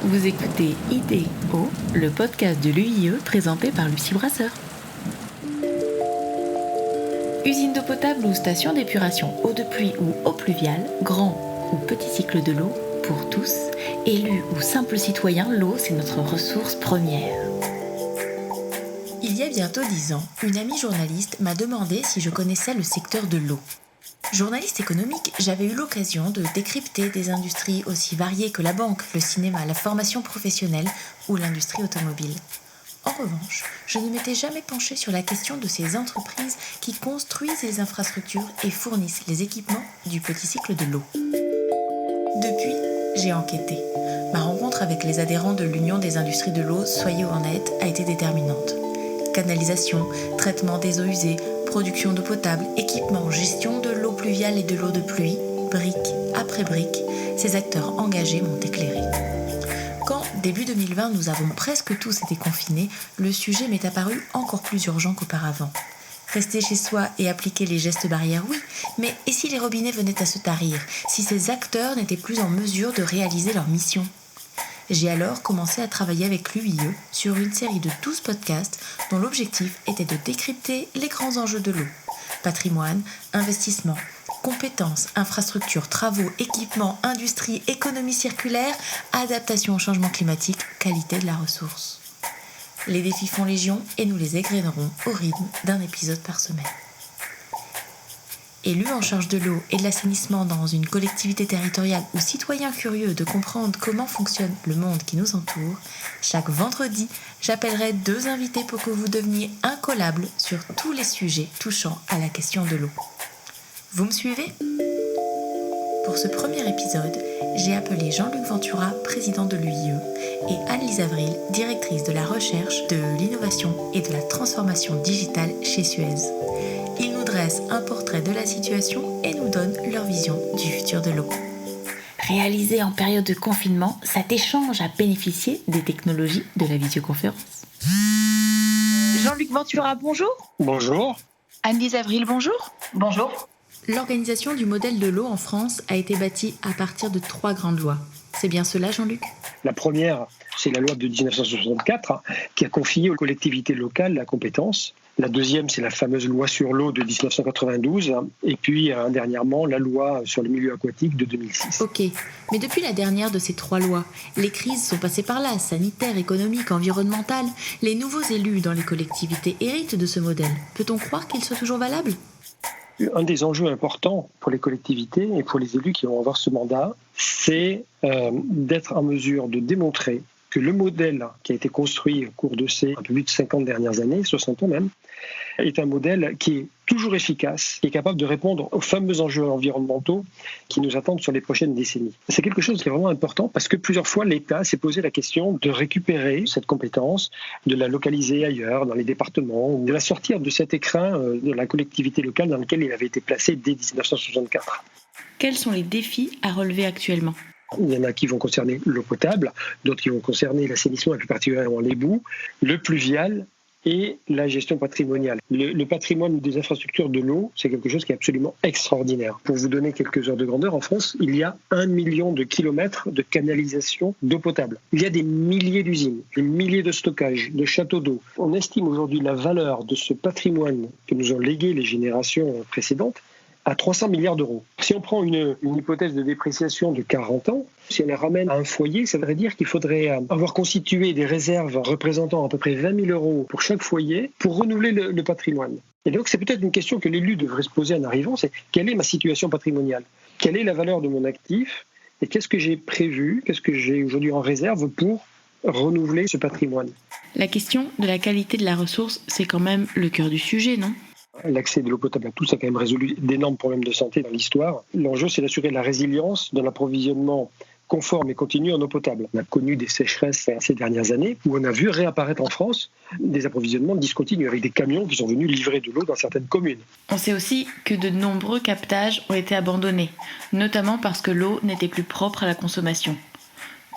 Vous écoutez IDEO, le podcast de l'UIE présenté par Lucie Brasseur. Usine d'eau potable ou station d'épuration eau de pluie ou eau pluviale, grand ou petit cycle de l'eau, pour tous, élus ou simples citoyens, l'eau c'est notre ressource première. Il y a bientôt 10 ans, une amie journaliste m'a demandé si je connaissais le secteur de l'eau. Journaliste économique, j'avais eu l'occasion de décrypter des industries aussi variées que la banque, le cinéma, la formation professionnelle ou l'industrie automobile. En revanche, je ne m'étais jamais penchée sur la question de ces entreprises qui construisent les infrastructures et fournissent les équipements du petit cycle de l'eau. Depuis, j'ai enquêté. Ma rencontre avec les adhérents de l'Union des industries de l'eau, Soyez honnête, a été déterminante. Canalisation, traitement des eaux usées, production d'eau potable, équipement, gestion de l'eau pluviale et de l'eau de pluie, brique après brique, ces acteurs engagés m'ont éclairé. Quand, début 2020, nous avons presque tous été confinés, le sujet m'est apparu encore plus urgent qu'auparavant. Rester chez soi et appliquer les gestes barrières, oui, mais et si les robinets venaient à se tarir, si ces acteurs n'étaient plus en mesure de réaliser leur mission ? J'ai alors commencé à travailler avec l'UIE sur une série de 12 podcasts dont l'objectif était de décrypter les grands enjeux de l'eau. Patrimoine, investissement, compétences, infrastructures, travaux, équipements, industrie, économie circulaire, adaptation au changement climatique, qualité de la ressource. Les défis font légion et nous les égrenerons au rythme d'un épisode par semaine. Élus en charge de l'eau et de l'assainissement dans une collectivité territoriale ou citoyens curieux de comprendre comment fonctionne le monde qui nous entoure, chaque vendredi, j'appellerai 2 invités pour que vous deveniez incollables sur tous les sujets touchant à la question de l'eau. Vous me suivez ? Pour ce premier épisode, j'ai appelé Jean-Luc Ventura, président de l'UIE, et Anne-Lise Avril, directrice de la recherche, de l'innovation et de la transformation digitale chez Suez. Ils nous dressent un portrait de la situation et nous donnent leur vision du futur de l'eau. Réalisé en période de confinement, cet échange a bénéficié des technologies de la visioconférence. Jean-Luc Ventura, bonjour. Bonjour. Anne-Lise Avril, bonjour. Bonjour. L'organisation du modèle de l'eau en France a été bâtie à partir de 3 grandes lois. C'est bien cela, Jean-Luc ? La première, c'est la loi de 1964 qui a confié aux collectivités locales la compétence. La deuxième, c'est la fameuse loi sur l'eau de 1992. Et puis, dernièrement, la loi sur le milieu aquatique de 2006. Ok, mais depuis la dernière de ces 3 lois, les crises sont passées par là, sanitaires, économiques, environnementales. Les nouveaux élus dans les collectivités héritent de ce modèle. Peut-on croire qu'il soit toujours valable ? Un des enjeux importants pour les collectivités et pour les élus qui vont avoir ce mandat, c'est d'être en mesure de démontrer que le modèle qui a été construit au cours de ces un peu plus de 50 dernières années, 60 ans même, est un modèle qui est toujours efficace, qui est capable de répondre aux fameux enjeux environnementaux qui nous attendent sur les prochaines décennies. C'est quelque chose qui est vraiment important parce que plusieurs fois l'État s'est posé la question de récupérer cette compétence, de la localiser ailleurs, dans les départements, de la sortir de cet écrin de la collectivité locale dans lequel il avait été placé dès 1964. Quels sont les défis à relever actuellement ? Il y en a qui vont concerner l'eau potable, d'autres qui vont concerner l'assainissement et plus particulièrement l'éboulement, le pluvial et la gestion patrimoniale. Le patrimoine des infrastructures de l'eau, c'est quelque chose qui est absolument extraordinaire. Pour vous donner quelques ordres de grandeur, en France, il y a 1 million de kilomètres de canalisation d'eau potable. Il y a des milliers d'usines, des milliers de stockages, de châteaux d'eau. On estime aujourd'hui la valeur de ce patrimoine que nous ont légué les générations précédentes à 300 milliards d'euros. Si on prend une hypothèse de dépréciation de 40 ans, si on la ramène à un foyer, ça voudrait dire qu'il faudrait avoir constitué des réserves représentant à peu près 20 000 euros pour chaque foyer pour renouveler le patrimoine. Et donc c'est peut-être une question que l'élu devrait se poser en arrivant, c'est quelle est ma situation patrimoniale ? Quelle est la valeur de mon actif ? Et qu'est-ce que j'ai prévu, qu'est-ce que j'ai aujourd'hui en réserve pour renouveler ce patrimoine ? La question de la qualité de la ressource, c'est quand même le cœur du sujet, non ? L'accès de l'eau potable à tous a quand même résolu d'énormes problèmes de santé dans l'histoire. L'enjeu, c'est d'assurer la résilience de l'approvisionnement conforme et continu en eau potable. On a connu des sécheresses ces dernières années où on a vu réapparaître en France des approvisionnements discontinus avec des camions qui sont venus livrer de l'eau dans certaines communes. On sait aussi que de nombreux captages ont été abandonnés, notamment parce que l'eau n'était plus propre à la consommation.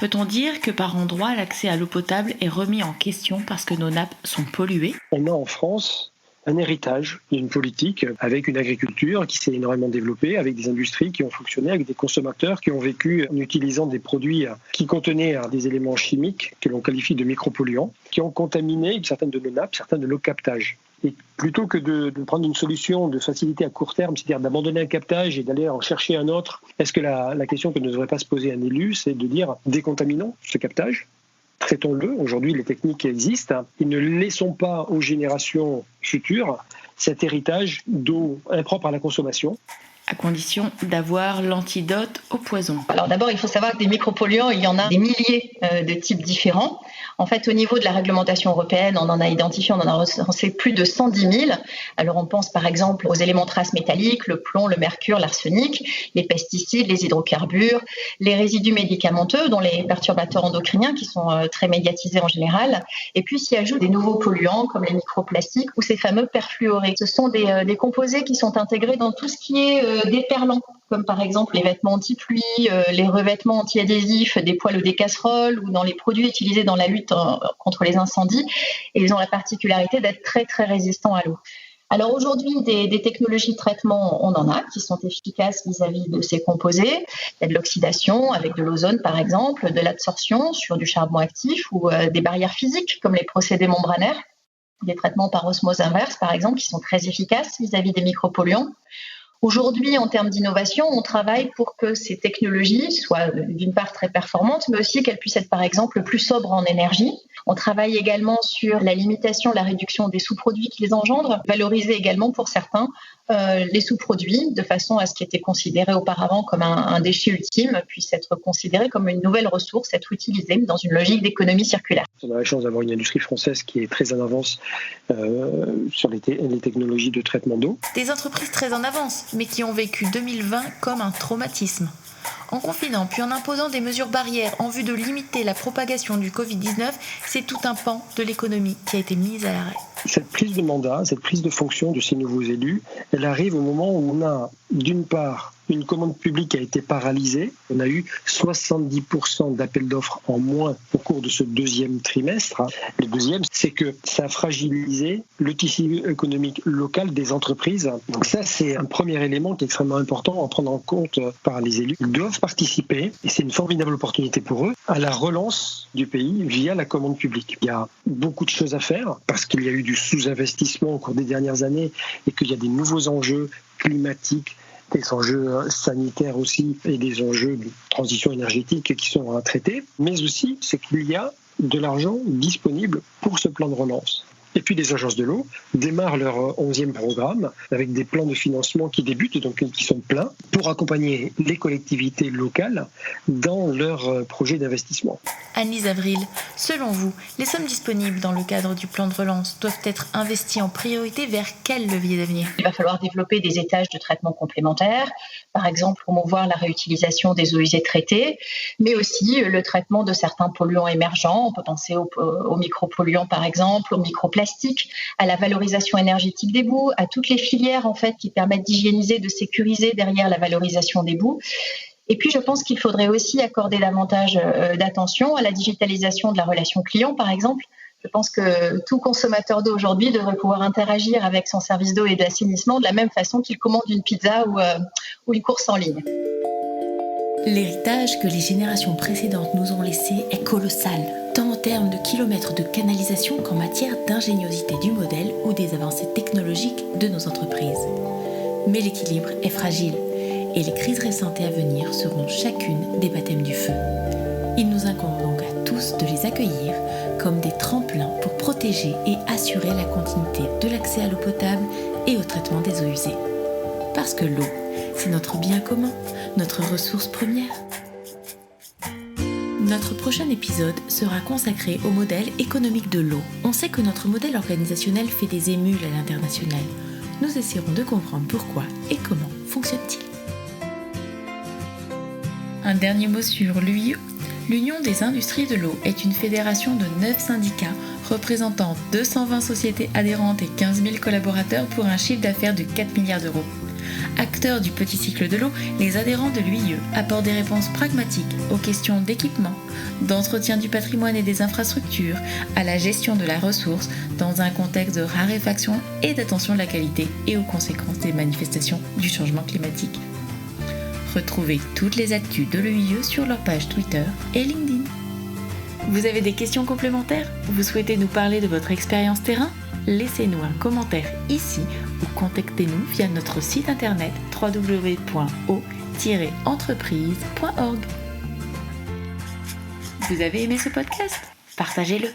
Peut-on dire que par endroits, l'accès à l'eau potable est remis en question parce que nos nappes sont polluées ? On a en France un héritage d'une politique avec une agriculture qui s'est énormément développée, avec des industries qui ont fonctionné, avec des consommateurs qui ont vécu en utilisant des produits qui contenaient des éléments chimiques que l'on qualifie de micropolluants, qui ont contaminé certaines de nos nappes, certains de nos captages. Et plutôt que de prendre une solution de facilité à court terme, c'est-à-dire d'abandonner un captage et d'aller en chercher un autre, est-ce que la question que ne devrait pas se poser un élu, c'est de dire décontaminons ce captage, traitons-le. Aujourd'hui, les techniques existent et ne laissons pas aux générations futures cet héritage d'eau impropre à la consommation. À condition d'avoir l'antidote au poison. Alors d'abord, il faut savoir que des micropolluants, il y en a des milliers de types différents. En fait, au niveau de la réglementation européenne, on en a identifié, on en a recensé plus de 110 000. Alors on pense par exemple aux éléments traces métalliques, le plomb, le mercure, l'arsenic, les pesticides, les hydrocarbures, les résidus médicamenteux, dont les perturbateurs endocriniens qui sont très médiatisés en général. Et puis s'y ajoutent des nouveaux polluants comme les microplastiques ou ces fameux perfluorés. Ce sont des composés qui sont intégrés dans tout ce qui est déperlant, comme par exemple les vêtements anti-pluie, les revêtements anti-adhésifs des poêles ou des casseroles, ou dans les produits utilisés dans la lutte contre les incendies. Et ils ont la particularité d'être très très résistants à l'eau. Alors aujourd'hui, des technologies de traitement, on en a qui sont efficaces vis-à-vis de ces composés. Il y a de l'oxydation avec de l'ozone par exemple, de l'absorption sur du charbon actif ou des barrières physiques comme les procédés membranaires, des traitements par osmose inverse par exemple qui sont très efficaces vis-à-vis des micropolluants. Aujourd'hui, en termes d'innovation, on travaille pour que ces technologies soient d'une part très performantes, mais aussi qu'elles puissent être par exemple plus sobres en énergie. On travaille également sur la limitation, la réduction des sous-produits qui les engendrent, valoriser également pour certains les sous-produits, de façon à ce qui était considéré auparavant comme un déchet ultime puisse être considéré comme une nouvelle ressource, être utilisé dans une logique d'économie circulaire. On a la chance d'avoir une industrie française qui est très en avance sur les technologies de traitement d'eau. Des entreprises très en avance, mais qui ont vécu 2020 comme un traumatisme. En confinant puis en imposant des mesures barrières en vue de limiter la propagation du Covid-19, c'est tout un pan de l'économie qui a été mise à l'arrêt. Cette prise de mandat, cette prise de fonction de ces nouveaux élus, elle arrive au moment où on a, d'une part, une commande publique qui a été paralysée. On a eu 70% d'appels d'offres en moins au cours de ce deuxième trimestre. Le deuxième, c'est que ça a fragilisé le tissu économique local des entreprises. Donc ça, c'est un premier élément qui est extrêmement important à prendre en compte par les élus. Ils doivent participer, et c'est une formidable opportunité pour eux, à la relance du pays via la commande publique. Il y a beaucoup de choses à faire parce qu'il y a eu du sous-investissement au cours des dernières années et qu'il y a des nouveaux enjeux climatiques, des enjeux sanitaires aussi et des enjeux de transition énergétique qui sont à traiter, mais aussi c'est qu'il y a de l'argent disponible pour ce plan de relance. Et puis les agences de l'eau démarrent leur 11e programme avec des plans de financement qui débutent, donc qui sont pleins, pour accompagner les collectivités locales dans leurs projets d'investissement. Anne-Lise Avril, selon vous, les sommes disponibles dans le cadre du plan de relance doivent être investies en priorité vers quel levier d'avenir ? Il va falloir développer des étages de traitement complémentaires, par exemple promouvoir la réutilisation des eaux usées traitées, mais aussi le traitement de certains polluants émergents. On peut penser aux micropolluants par exemple, aux microplastiques, à la valorisation énergétique des boues, à toutes les filières en fait qui permettent d'hygiéniser, de sécuriser derrière la valorisation des boues. Et puis je pense qu'il faudrait aussi accorder davantage d'attention à la digitalisation de la relation client par exemple. Je pense que tout consommateur d'eau aujourd'hui devrait pouvoir interagir avec son service d'eau et d'assainissement de la même façon qu'il commande une pizza ou une course en ligne. L'héritage que les générations précédentes nous ont laissé est colossal, tant en termes de kilomètres de canalisation qu'en matière d'ingéniosité du modèle ou des avancées technologiques de nos entreprises. Mais l'équilibre est fragile et les crises récentes et à venir seront chacune des baptêmes du feu. Il nous incombe donc à tous de les accueillir comme des tremplins pour protéger et assurer la continuité de l'accès à l'eau potable et au traitement des eaux usées. Parce que l'eau, c'est notre bien commun, notre ressource première. Notre prochain épisode sera consacré au modèle économique de l'eau. On sait que notre modèle organisationnel fait des émules à l'international. Nous essaierons de comprendre pourquoi et comment fonctionne-t-il. Un dernier mot sur l'UIE. L'Union des industries de l'eau est une fédération de 9 syndicats représentant 220 sociétés adhérentes et 15 000 collaborateurs pour un chiffre d'affaires de 4 milliards d'euros. Acteurs du petit cycle de l'eau, les adhérents de l'UIE apportent des réponses pragmatiques aux questions d'équipement, d'entretien du patrimoine et des infrastructures, à la gestion de la ressource dans un contexte de raréfaction et d'attention de la qualité et aux conséquences des manifestations du changement climatique. Retrouvez toutes les actus de l'UIE sur leur page Twitter et LinkedIn. Vous avez des questions complémentaires? Vous souhaitez nous parler de votre expérience terrain? Laissez-nous un commentaire ici ou contactez-nous via notre site internet www.o-entreprise.org. Vous avez aimé ce podcast? Partagez-le.